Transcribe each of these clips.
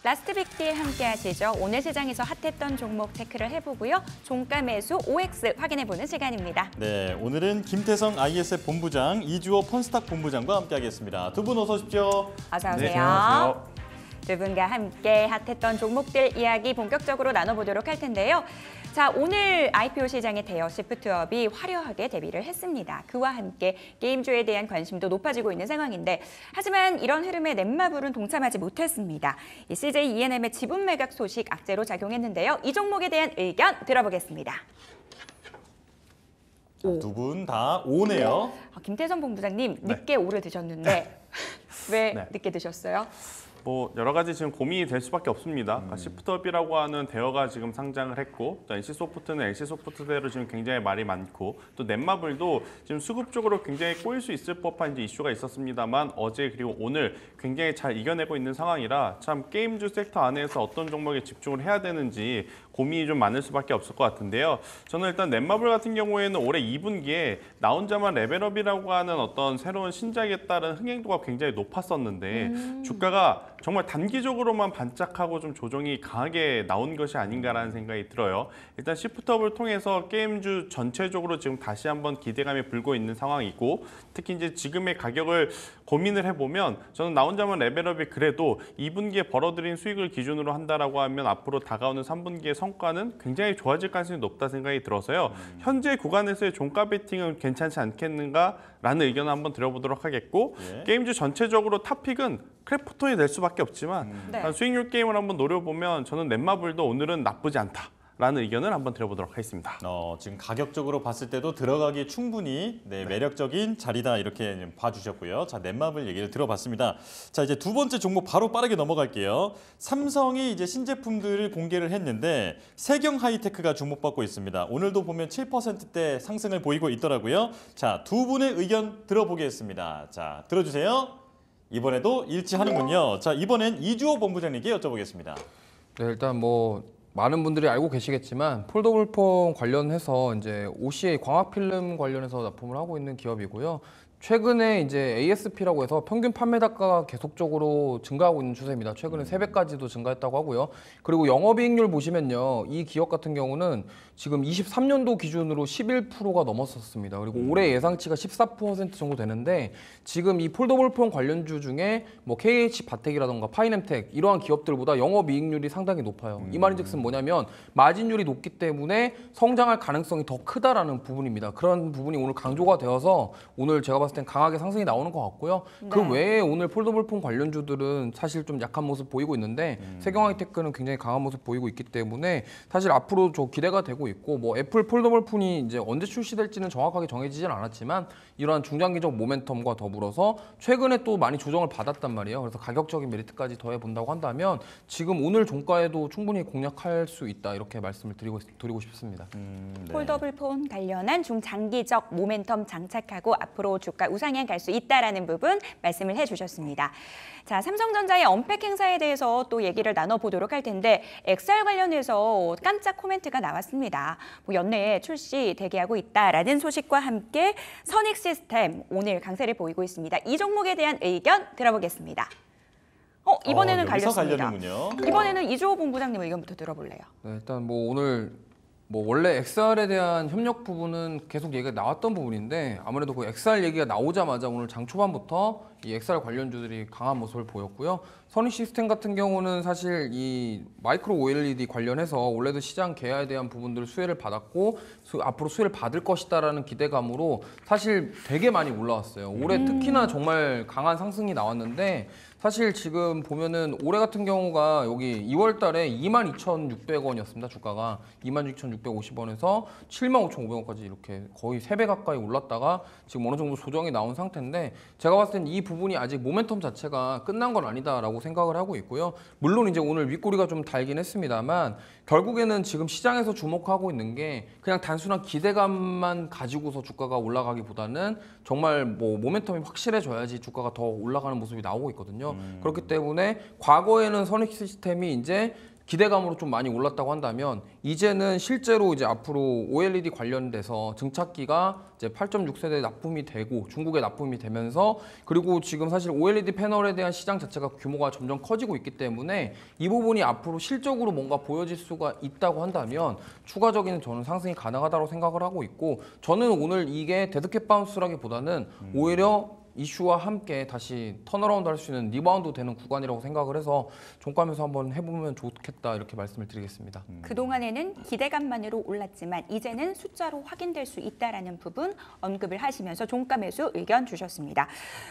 라스트 빅딜 함께 하시죠. 오늘 시장에서 핫했던 종목 체크를 해보고요. 종가 매수 OX 확인해보는 시간입니다. 네, 오늘은 김태성 ISF 본부장, 이주호 펀스탁 본부장과 함께하겠습니다. 두 분 어서 오십시오. 어서 오세요. 네, 안녕하세요. 두 분과 함께 핫했던 종목들 이야기 본격적으로 나눠보도록 할 텐데요. 자, 오늘 IPO 시장의 대여 시프트업이 화려하게 데뷔를 했습니다. 그와 함께 게임주에 대한 관심도 높아지고 있는 상황인데 하지만 이런 흐름에 넷마블은 동참하지 못했습니다. 이 CJ ENM의 지분 매각 소식 악재로 작용했는데요. 이 종목에 대한 의견 들어보겠습니다. 두 분 다 오네요. 김태성 본부장님, 늦게 오를 드셨는데 왜 네. 늦게 드셨어요? 뭐 여러 가지 지금 고민이 될 수밖에 없습니다. 그러니까 시프트업이라고 하는 대여가 지금 상장을 했고, 또 NC소프트는 NC소프트대로 지금 굉장히 말이 많고, 또 넷마블도 지금 수급적으로 굉장히 꼬일 수 있을 법한 이제 이슈가 있었습니다만 어제 그리고 오늘 굉장히 잘 이겨내고 있는 상황이라 참 게임주 섹터 안에서 어떤 종목에 집중을 해야 되는지 고민이 좀 많을 수밖에 없을 것 같은데요. 저는 일단 넷마블 같은 경우에는 올해 2분기에 나 혼자만 레벨업이라고 하는 어떤 새로운 신작에 따른 흥행도가 굉장히 높았었는데 주가가 정말 단기적으로만 반짝하고 좀 조정이 강하게 나온 것이 아닌가라는 생각이 들어요. 일단 시프트업을 통해서 게임주 전체적으로 지금 다시 한번 기대감이 불고 있는 상황이고, 특히 이제 지금의 가격을 고민을 해보면 저는 나 혼자만 레벨업이 그래도 2분기에 벌어들인 수익을 기준으로 한다라고 하면 앞으로 다가오는 3분기의 성과는 굉장히 좋아질 가능성이 높다 생각이 들어서요. 현재 구간에서의 종가 베팅은 괜찮지 않겠는가라는 의견을 한번 드려보도록 하겠고, 게임주 전체적으로 탑픽은 크래프톤이 될 수밖에 없지만 수익률 게임을 한번 노려보면 저는 넷마블도 오늘은 나쁘지 않다라는 의견을 한번 드려보도록 하겠습니다. 지금 가격적으로 봤을 때도 들어가기 충분히 매력적인 자리다 이렇게 봐주셨고요. 자, 넷마블 얘기를 들어봤습니다. 자, 이제 두 번째 종목 바로 빠르게 넘어갈게요. 삼성이 이제 신제품들을 공개를 했는데 세경 하이테크가 주목받고 있습니다. 오늘도 보면 7%대 상승을 보이고 있더라고요. 자, 두 분의 의견 들어보겠습니다. 자, 들어주세요. 이번에도 일치하는군요. 자, 이번엔 이주호 본부장님께 여쭤보겠습니다. 네, 일단 뭐 많은 분들이 알고 계시겠지만 폴더블폰 관련해서 이제 OCA 광학 필름 관련해서 납품을 하고 있는 기업이고요. 최근에 이제 ASP라고 해서 평균 판매단가가 계속적으로 증가하고 있는 추세입니다. 최근에 3배까지도 증가했다고 하고요. 그리고 영업이익률 보시면요. 이 기업 같은 경우는 지금 23년도 기준으로 11%가 넘었었습니다. 그리고 올해 예상치가 14% 정도 되는데 지금 이 폴더블폰 관련주 중에 뭐 KH 바텍이라던가 파이넴텍 이러한 기업들보다 영업이익률이 상당히 높아요. 이 말인즉슨 뭐냐면 마진율이 높기 때문에 성장할 가능성이 더 크다라는 부분입니다. 그런 부분이 오늘 강조가 되어서 오늘 제가 봤을 땐 강하게 상승이 나오는 것 같고요. 그 외에 오늘 폴더블폰 관련주들은 사실 좀 약한 모습 보이고 있는데 세경하이테크는 굉장히 강한 모습 보이고 있기 때문에 사실 앞으로 저 기대가 되고 있고, 뭐 애플 폴더블폰이 이제 언제 출시될지는 정확하게 정해지진 않았지만 이러한 중장기적 모멘텀과 더불어서 최근에 또 많이 조정을 받았단 말이에요. 그래서 가격적인 메리트까지 더해 본다고 한다면 지금 오늘 종가에도 충분히 공략할 수 있다 이렇게 말씀을 드리고 싶습니다. 폴더블폰 관련한 중장기적 모멘텀 장착하고 앞으로 주가 우상향 갈 수 있다라는 부분 말씀을 해주셨습니다. 자, 삼성전자의 언팩 행사에 대해서 또 얘기를 나눠보도록 할 텐데 XR 관련해서 깜짝 코멘트가 나왔습니다. 뭐 연내에 출시 대기하고 있다라는 소식과 함께 선익 시스템 오늘 강세를 보이고 있습니다. 이 종목에 대한 의견 들어보겠습니다. 이번에는 갈렸습니다. 이번에는 이주호 본부장님 의견부터 들어볼래요. 네, 일단 뭐 오늘 원래 XR에 대한 협력 부분은 계속 얘기가 나왔던 부분인데 아무래도 그 XR 얘기가 나오자마자 오늘 장 초반부터 이 XR 관련주들이 강한 모습을 보였고요. 선익 시스템 같은 경우는 사실 이 마이크로 OLED 관련해서 원래도 시장 개화에 대한 부분들 수혜를 받았고 앞으로 수혜를 받을 것이다라는 기대감으로 사실 되게 많이 올라왔어요. 올해 특히나 정말 강한 상승이 나왔는데 사실 지금 보면은 올해 같은 경우가 여기 2월 달에 22,600원이었습니다. 주가가 26,650원에서 75,500원까지 이렇게 거의 3배 가까이 올랐다가 지금 어느 정도 조정이 나온 상태인데 제가 봤을 땐 이 부분이 아직 모멘텀 자체가 끝난 건 아니다라고 생각을 하고 있고요. 물론 이제 오늘 윗꼬리가 좀 달긴 했습니다만 결국에는 지금 시장에서 주목하고 있는 게 그냥 단순한 기대감만 가지고서 주가가 올라가기보다는 정말 뭐 모멘텀이 확실해져야지 주가가 더 올라가는 모습이 나오고 있거든요. 그렇기 때문에 과거에는 선익 시스템이 이제 기대감으로 좀 많이 올랐다고 한다면 이제는 실제로 이제 앞으로 OLED 관련돼서 증착기가 이제 8.6세대 납품이 되고 중국에 납품이 되면서 그리고 지금 사실 OLED 패널에 대한 시장 자체가 규모가 점점 커지고 있기 때문에 이 부분이 앞으로 실적으로 뭔가 보여질 수가 있다고 한다면 추가적인 저는 상승이 가능하다고 생각을 하고 있고 저는 오늘 이게 데드캣 바운스라기보다는 오히려 이슈와 함께 다시 턴어라운드 할 수 있는 리바운드 되는 구간이라고 생각을 해서 종가면서 한번 해보면 좋겠다 이렇게 말씀을 드리겠습니다. 그동안에는 기대감만으로 올랐지만 이제는 숫자로 확인될 수 있다라는 부분 언급을 하시면서 종가 매수 의견 주셨습니다.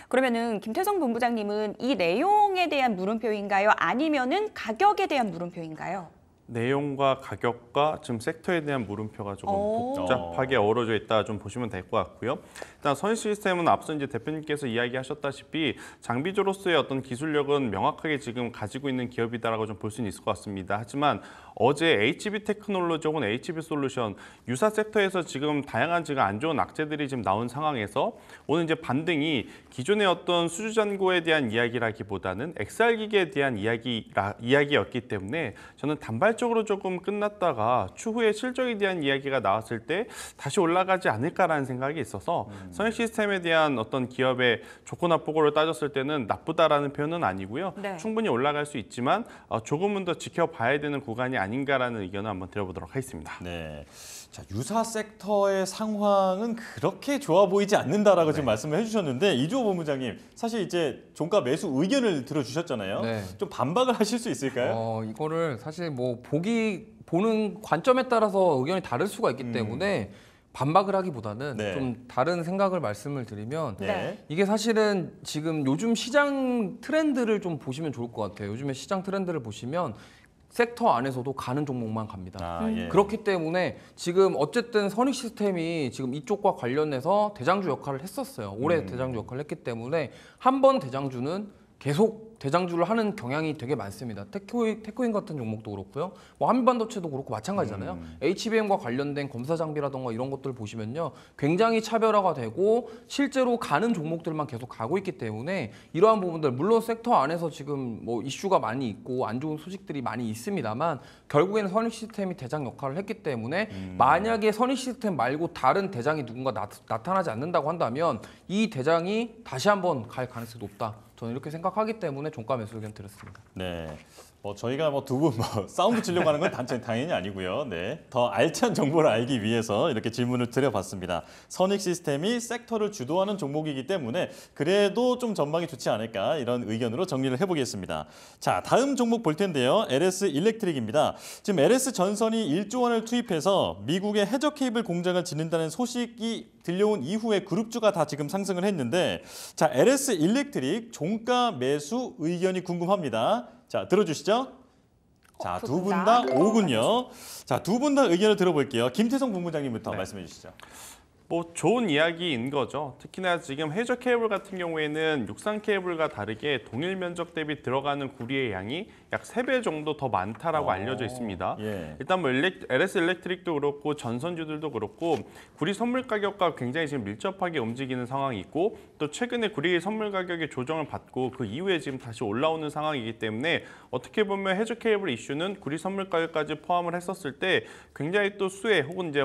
그러면은 김태성 본부장님은 이 내용에 대한 물음표인가요? 아니면은 가격에 대한 물음표인가요? 내용과 가격과 지금 섹터에 대한 물음표가 조금 오. 복잡하게 어우러져 있다 좀 보시면 될 것 같고요. 일단 선희 시스템은 앞서 이제 대표님께서 이야기하셨다시피 장비주로서의 어떤 기술력은 명확하게 지금 가지고 있는 기업이다라고 좀 볼 수는 있을 것 같습니다. 하지만 어제 HB 테크놀로지 혹은 HB 솔루션 유사 섹터에서 지금 다양한 지금 안 좋은 악재들이 지금 나온 상황에서 오늘 이제 반등이 기존의 어떤 수주 잔고에 대한 이야기라기보다는 XR 기기에 대한 이야기였기 때문에 저는 단발적으로 조금 끝났다가 추후에 실적에 대한 이야기가 나왔을 때 다시 올라가지 않을까라는 생각이 있어서 선익 시스템에 대한 어떤 기업의 좋고 나쁘고를 따졌을 때는 나쁘다라는 표현은 아니고요. 네. 충분히 올라갈 수 있지만 조금은 더 지켜봐야 되는 구간이 아닌가라는 의견을 한번 드려보도록 하겠습니다. 네. 자, 유사 섹터의 상황은 그렇게 좋아 보이지 않는다라고 지금 말씀을 해주셨는데 이주호 본부장님 사실 이제 종가 매수 의견을 들어주셨잖아요. 네. 좀 반박을 하실 수 있을까요? 이거를 사실 뭐 보는 관점에 따라서 의견이 다를 수가 있기 때문에 반박을 하기보다는 네. 좀 다른 생각을 말씀을 드리면 네. 이게 사실은 지금 요즘 시장 트렌드를 좀 보시면 좋을 것 같아요. 요즘에 시장 트렌드를 보시면 섹터 안에서도 가는 종목만 갑니다. 예. 그렇기 때문에 지금 어쨌든 선익 시스템이 지금 이쪽과 관련해서 대장주 역할을 했었어요. 올해 대장주 역할을 했기 때문에 한 번 대장주는 계속 대장주를 하는 경향이 되게 많습니다. 테크인 같은 종목도 그렇고요. 뭐 한반도체도 그렇고 마찬가지잖아요. HBM과 관련된 검사 장비라던가 이런 것들 보시면요. 굉장히 차별화가 되고 실제로 가는 종목들만 계속 가고 있기 때문에 이러한 부분들 물론 섹터 안에서 지금 뭐 이슈가 많이 있고 안 좋은 소식들이 많이 있습니다만 결국에는 선익 시스템이 대장 역할을 했기 때문에 만약에 선익 시스템 말고 다른 대장이 누군가 나타나지 않는다고 한다면 이 대장이 다시 한번 갈 가능성이 높다. 저는 이렇게 생각하기 때문에 종가 매수 의견 드렸습니다. 네. 저희가 두 분 싸움도 치려고 하는 건 당연히 아니고요. 네. 더 알찬 정보를 알기 위해서 이렇게 질문을 드려봤습니다. 선익 시스템이 섹터를 주도하는 종목이기 때문에 그래도 좀 전망이 좋지 않을까 이런 의견으로 정리를 해보겠습니다. 자, 다음 종목 볼 텐데요. LS 일렉트릭입니다. 지금 LS 전선이 1조 원을 투입해서 미국의 해저 케이블 공장을 짓는다는 소식이 들려온 이후에 그룹주가 다 지금 상승을 했는데 자, LS 일렉트릭 종가 매수 의견이 궁금합니다. 자, 들어주시죠. 자, 두 분 다 오군요. 자, 두 분 다 의견을 들어볼게요. 김태성 본부장님부터 말씀해 주시죠. 뭐 좋은 이야기인 거죠. 특히나 지금 해저 케이블 같은 경우에는 육상 케이블과 다르게 동일 면적 대비 들어가는 구리의 양이 약 3배 정도 더 많다라고 알려져 있습니다. 예. 일단 뭐 LS 일렉트릭도 그렇고 전선주들도 그렇고 구리 선물 가격과 굉장히 지금 밀접하게 움직이는 상황이 있고 또 최근에 구리 선물 가격의 조정을 받고 그 이후에 지금 다시 올라오는 상황이기 때문에 어떻게 보면 해저 케이블 이슈는 구리 선물 가격까지 포함을 했었을 때 굉장히 또 수혜 혹은 이제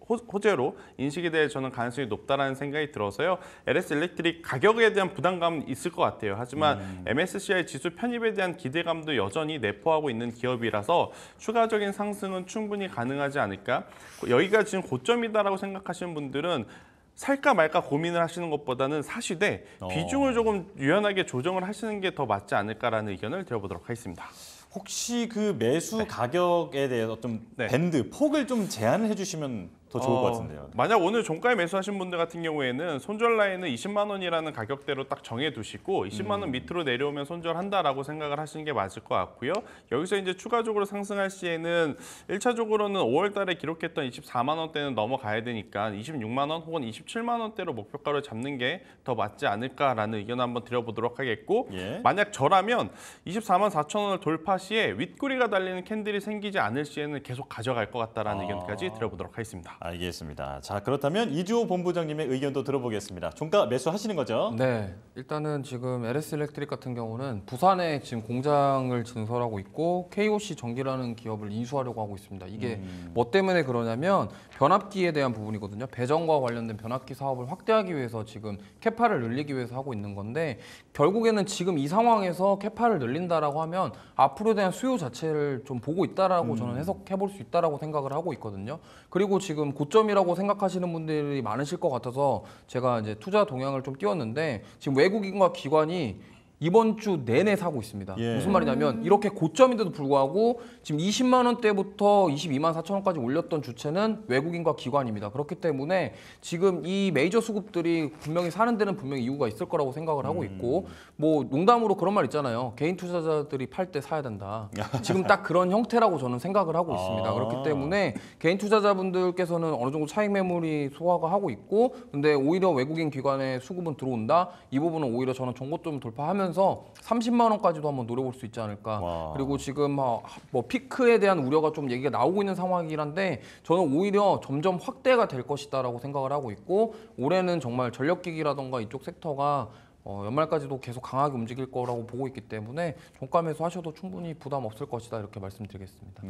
호재로 인식이 될 저는 가능성이 높다라는 생각이 들어서요. LS 일렉트릭 가격에 대한 부담감은 있을 것 같아요. 하지만 MSCI 지수 편입에 대한 기대감도 여전히 내포하고 있는 기업이라서 추가적인 상승은 충분히 가능하지 않을까. 여기가 지금 고점이다라고 생각하시는 분들은 살까 말까 고민을 하시는 것보다는 사시되 비중을 조금 유연하게 조정을 하시는 게 더 맞지 않을까라는 의견을 드려보도록 하겠습니다. 혹시 그 매수 가격에 대해서 좀 밴드, 폭을 좀 제한을 해주시면 더 좋을 것 같은데요. 만약 오늘 종가에 매수하신 분들 같은 경우에는 손절 라인은 20만 원이라는 가격대로 딱 정해두시고 20만 원 밑으로 내려오면 손절한다라고 생각을 하시는 게 맞을 것 같고요. 여기서 이제 추가적으로 상승할 시에는 1차적으로는 5월 달에 기록했던 24만 원대는 넘어가야 되니까 26만 원 혹은 27만 원대로 목표가를 잡는 게 더 맞지 않을까라는 의견을 한번 드려보도록 하겠고 만약 저라면 24만 4천 원을 돌파 시에 윗구리가 달리는 캔들이 생기지 않을 시에는 계속 가져갈 것 같다라는 의견까지 드려보도록 하겠습니다. 알겠습니다. 자, 그렇다면 이주호 본부장님의 의견도 들어보겠습니다. 종가 매수하시는 거죠? 네, 일단은 지금 LS 일렉트릭 같은 경우는 부산에 지금 공장을 증설하고 있고 KOC 전기라는 기업을 인수하려고 하고 있습니다. 이게 뭐 때문에 그러냐면 변압기에 대한 부분이거든요. 배전과 관련된 변압기 사업을 확대하기 위해서 지금 캐파를 늘리기 위해서 하고 있는 건데 결국에는 지금 이 상황에서 캐파를 늘린다라고 하면 앞으로에 대한 수요 자체를 좀 보고 있다라고 저는 해석해 볼 수 있다라고 생각을 하고 있거든요. 그리고 지금 고점이라고 생각하시는 분들이 많으실 것 같아서 제가 이제 투자 동향을 좀 띄웠는데 지금 외국인과 기관이 이번 주 내내 사고 있습니다. 예. 무슨 말이냐면 이렇게 고점인데도 불구하고 지금 20만 원대부터 22만 4천 원까지 올렸던 주체는 외국인과 기관입니다. 그렇기 때문에 지금 이 메이저 수급들이 분명히 사는 데는 분명히 이유가 있을 거라고 생각을 하고 있고 뭐 농담으로 그런 말 있잖아요. 개인 투자자들이 팔 때 사야 된다. 지금 딱 그런 형태라고 저는 생각을 하고 있습니다. 그렇기 때문에 개인 투자자분들께서는 어느 정도 차익 매물이 소화가 하고 있고 근데 오히려 외국인 기관의 수급은 들어온다. 이 부분은 오히려 저는 정고점을 돌파하면서 30만 원까지도 한번 노려볼 수 있지 않을까. 와. 그리고 지금 뭐 피크에 대한 우려가 좀 얘기가 나오고 있는 상황이긴 한데 저는 오히려 점점 확대가 될 것이다라고 생각을 하고 있고 올해는 정말 전력기기라던가 이쪽 섹터가 연말까지도 계속 강하게 움직일 거라고 보고 있기 때문에 종가 매수하셔도 충분히 부담 없을 것이다 이렇게 말씀드리겠습니다.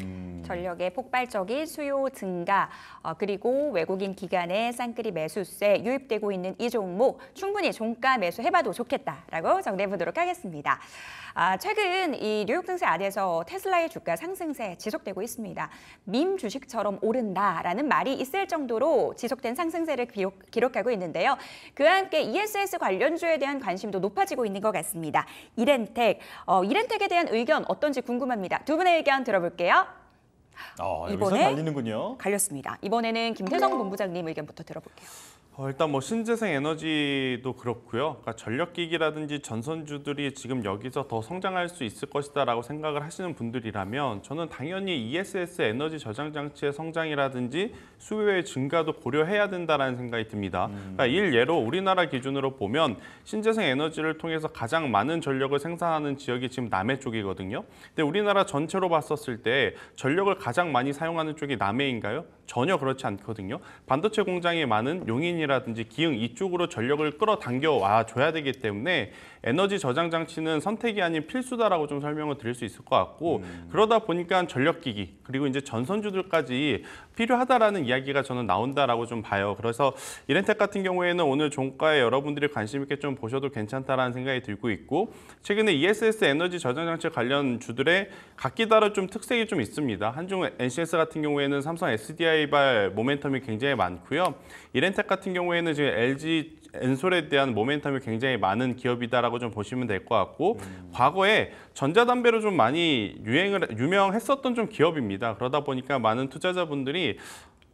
전력의 폭발적인 수요 증가 그리고 외국인 기관의 쌍끌이 매수세 유입되고 있는 이 종목 충분히 종가 매수해봐도 좋겠다라고 정리해보도록 하겠습니다. 최근 이 뉴욕 증시 안에서 테슬라의 주가 상승세 지속되고 있습니다. 밈 주식처럼 오른다라는 말이 있을 정도로 지속된 상승세를 기록하고 있는데요. 그와 함께 ESS 관련주에 대한 관심도 높아지고 있는 것 같습니다. 이렌텍에 대한 의견 어떤지 궁금합니다. 두 분의 의견 들어볼게요. 여기서 이번에 갈리는군요. 갈렸습니다. 이번에는 김태성 본부장님 의견부터 들어볼게요. 일단 뭐 신재생 에너지도 그렇고요. 그러니까 전력기기라든지 전선주들이 지금 여기서 더 성장할 수 있을 것이다라고 생각을 하시는 분들이라면 저는 당연히 ESS 에너지 저장 장치의 성장이라든지 수요의 증가도 고려해야 된다라는 생각이 듭니다. 그러니까 일례로 우리나라 기준으로 보면 신재생 에너지를 통해서 가장 많은 전력을 생산하는 지역이 지금 남해 쪽이거든요. 근데 우리나라 전체로 봤었을 때 전력을 가장 많이 사용하는 쪽이 남해인가요? 전혀 그렇지 않거든요. 반도체 공장이 많은 용인이라든지 기흥 이쪽으로 전력을 끌어당겨 와줘야 되기 때문에 에너지 저장 장치는 선택이 아닌 필수다라고 좀 설명을 드릴 수 있을 것 같고 그러다 보니까 전력기기 그리고 이제 전선주들까지 필요하다라는 이야기가 저는 나온다라고 좀 봐요. 그래서 이렌텍 같은 경우에는 오늘 종가에 여러분들이 관심 있게 좀 보셔도 괜찮다라는 생각이 들고 있고 최근에 ESS 에너지 저장 장치 관련 주들의 각기 다른 좀 특색이 좀 있습니다. 한중 NCS 같은 경우에는 삼성 SDI발 모멘텀이 굉장히 많고요. 이렌텍 같은 경우에는 지금 LG 엔솔에 대한 모멘텀이 굉장히 많은 기업이다라고 좀 보시면 될 것 같고 과거에 전자담배로 좀 많이 유명했었던 좀 기업입니다. 그러다 보니까 많은 투자자분들이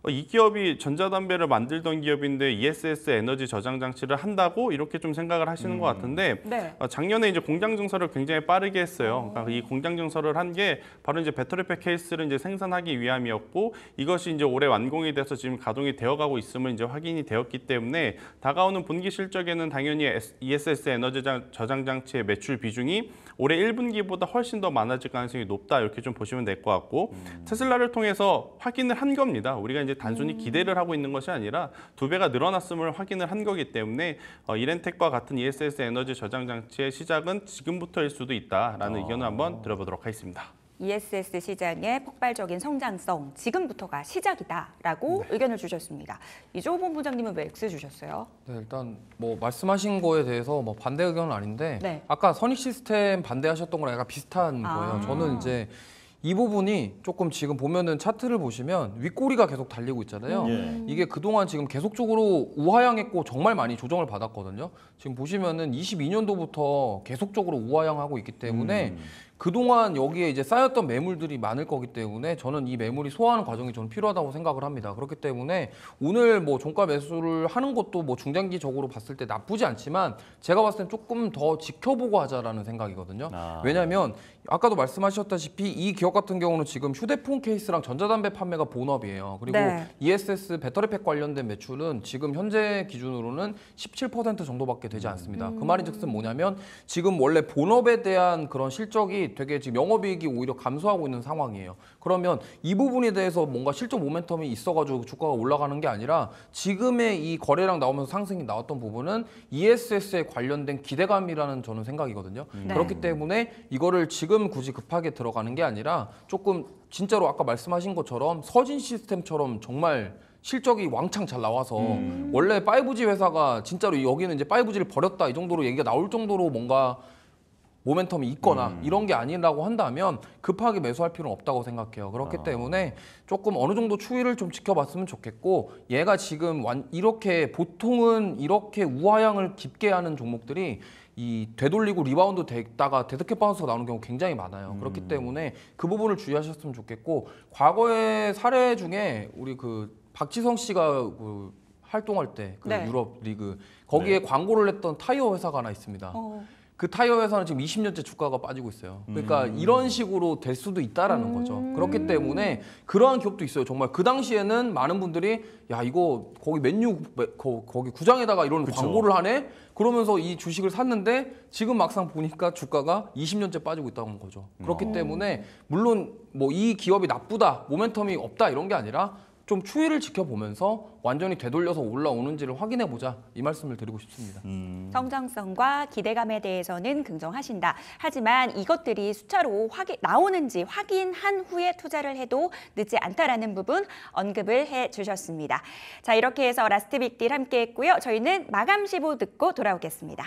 이 기업이 전자담배를 만들던 기업인데 ESS 에너지 저장 장치를 한다고 이렇게 좀 생각을 하시는 것 같은데 네. 작년에 이제 공장 증설을 굉장히 빠르게 했어요. 그러니까 이 공장 증설을 한 게 바로 이제 배터리팩 케이스를 이제 생산하기 위함이었고 이것이 이제 올해 완공이 돼서 지금 가동이 되어가고 있음을 이제 확인이 되었기 때문에 다가오는 분기 실적에는 당연히 ESS 에너지 저장 장치의 매출 비중이 올해 1분기보다 훨씬 더 많아질 가능성이 높다 이렇게 좀 보시면 될 것 같고 테슬라를 통해서 확인을 한 겁니다. 우리가 이제 단순히 기대를 하고 있는 것이 아니라 2배가 늘어났음을 확인을 한 거기 때문에 이렌텍과 같은 ESS 에너지 저장 장치의 시작은 지금부터일 수도 있다라는 의견을 한번 들어보도록 하겠습니다. ESS 시장의 폭발적인 성장성 지금부터가 시작이다라고 의견을 주셨습니다. 이주호 본부장님은 왜 X 주셨어요? 네, 일단 뭐 말씀하신 거에 대해서 뭐 반대 의견은 아닌데 네. 아까 선익 시스템 반대하셨던 거랑 약간 비슷한 거예요. 저는 이제 이 부분이 조금 지금 보면은 차트를 보시면 윗꼬리가 계속 달리고 있잖아요. 예. 이게 그동안 지금 계속적으로 우하향했고 정말 많이 조정을 받았거든요. 지금 보시면은 22년도부터 계속적으로 우하향하고 있기 때문에 그동안 여기에 이제 쌓였던 매물들이 많을 거기 때문에 저는 이 매물이 소화하는 과정이 저는 필요하다고 생각을 합니다. 그렇기 때문에 오늘 뭐 종가 매수를 하는 것도 뭐 중장기적으로 봤을 때 나쁘지 않지만 제가 봤을 땐 조금 더 지켜보고 하자라는 생각이거든요. 왜냐하면 아까도 말씀하셨다시피 이 기업 같은 경우는 지금 휴대폰 케이스랑 전자담배 판매가 본업이에요. 그리고 네. ESS 배터리팩 관련된 매출은 지금 현재 기준으로는 17% 정도밖에 되지 않습니다. 그 말인즉슨 뭐냐면 지금 원래 본업에 대한 그런 실적이 되게 지금 영업이익이 오히려 감소하고 있는 상황이에요. 그러면 이 부분에 대해서 뭔가 실적 모멘텀이 있어가지고 주가가 올라가는 게 아니라 지금의 이 거래량 나오면서 상승이 나왔던 부분은 ESS에 관련된 기대감이라는 저는 생각이거든요. 네. 그렇기 때문에 이거를 지금 굳이 급하게 들어가는 게 아니라 조금 진짜로 아까 말씀하신 것처럼 서진 시스템처럼 정말 실적이 왕창 잘 나와서 원래 5G 회사가 진짜로 여기는 이제 5G를 버렸다 이 정도로 얘기가 나올 정도로 뭔가 모멘텀이 있거나 이런 게 아니라고 한다면 급하게 매수할 필요는 없다고 생각해요. 그렇기 때문에 조금 어느 정도 추이를 좀 지켜봤으면 좋겠고 얘가 지금 이렇게 보통은 이렇게 우하향을 깊게 하는 종목들이 이 되돌리고 리바운드 됐다가 데드캣 바운스가 나오는 경우 굉장히 많아요. 그렇기 때문에 그 부분을 주의하셨으면 좋겠고 과거의 사례 중에 우리 그 박지성 씨가 그 활동할 때 그 네. 유럽 리그 거기에 광고를 했던 타이어 회사가 하나 있습니다. 그 타이어 회사는 지금 20년째 주가가 빠지고 있어요. 그러니까 이런 식으로 될 수도 있다라는 거죠. 그렇기 때문에 그러한 기업도 있어요. 정말 그 당시에는 많은 분들이 야 이거 거기 맨유 거기 구장에다가 이런 그쵸. 광고를 하네? 그러면서 이 주식을 샀는데 지금 막상 보니까 주가가 20년째 빠지고 있다는 거죠. 그렇기 때문에 물론 뭐 이 기업이 나쁘다, 모멘텀이 없다 이런 게 아니라 좀 추이를 지켜보면서 완전히 되돌려서 올라오는지를 확인해보자 이 말씀을 드리고 싶습니다. 성장성과 기대감에 대해서는 긍정하신다. 하지만 이것들이 숫자로 나오는지 확인한 후에 투자를 해도 늦지 않다라는 부분 언급을 해주셨습니다. 자, 이렇게 해서 라스트 빅딜 함께했고요. 저희는 마감 시보 듣고 돌아오겠습니다.